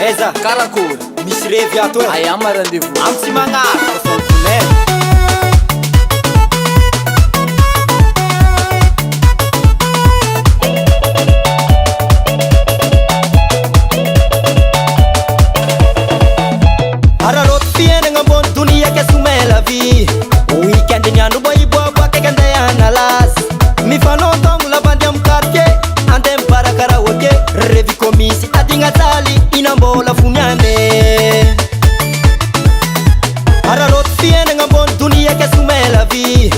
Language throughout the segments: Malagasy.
Eza Karakory misy revy ato e aya ama rendez-vous am tsy magnaraka fa vonay araroto fiainagna ambony donia ke somay la vie weekend ny andro mba hiboaboaka ke andeha analazy mifanotogno lavandy amy quartier andeha mibarakaraoke revy komisy adigna taly inambola foniane araroto fiainagna ambony donia ke somay la vie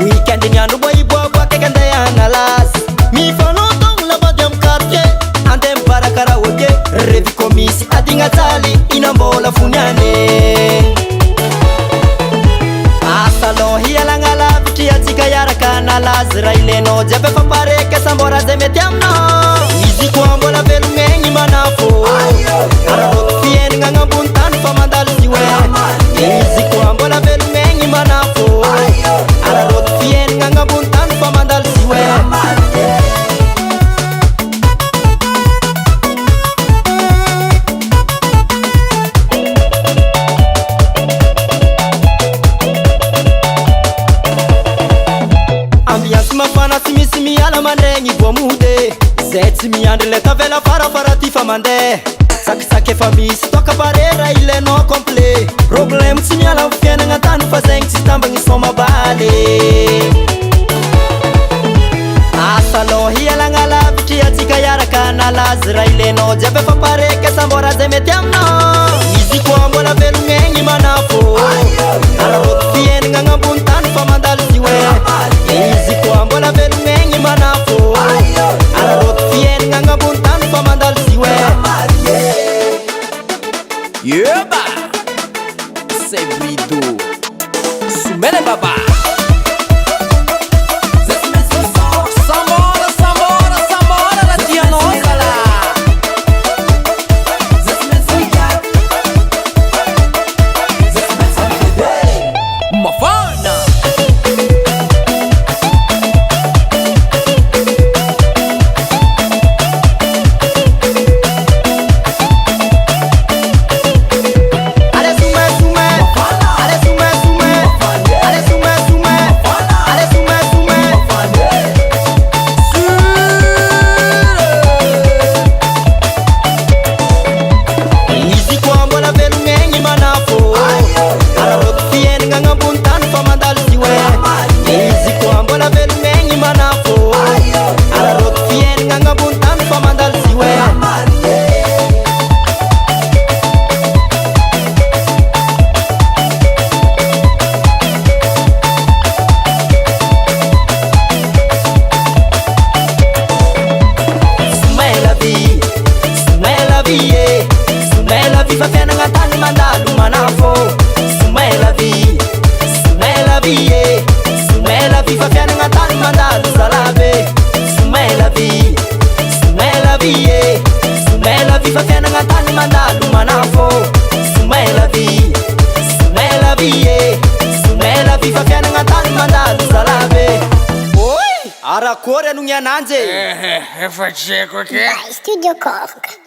weekend ny andro mba hiboaboaka ke andeha analazy mifanotogno lavandy amy quartier andeha mibarakaraoke revy komisy adigna taly inambola foniane asalon hialagna lavitry atsika iaraka nalazy raha ilainao jiaby efa pareka sambora zay mety aminao izy koa mbola velognaigny manafo araroto fiainagna agnambony tany fa mandalo sy oe izy koa mbola velognaigny manafo araroto fiainagna agnambony tany fa mandalo sy oe ambiance mafana tsy misy miala mandregny voamode zay tsy miandry le tavela farafara ty fa mandeha sakisaky efa misy toka parera ilainao complet problème tsy miala amy fiainagna tany fa zegny tsy tambagny somabaly asalon hialagna lavitry atsika iaraka nalazy raha ilainao jiaby efa pareka sambora zay mety aminao izy koa mbola velognaigny manafo araroto fiainagna agnambony tany fa mandalo sy oe izy koa mbola velognaigny manafo araroto fiainagna agnambony tany fa mandalo sy oe Yeba c'est Brido Soumene baba Samora la tia nossa lá Mafana fa fiainagna tany mandalo manafo somay la vie fa fiainagna tany mandalo zalabe somay la vie fa fiainagna tany mandalo manafo somay la vie fa fiainagna tany mandalo zalabe oi arakory anogny ananjy efa tseko ke Studio Korg.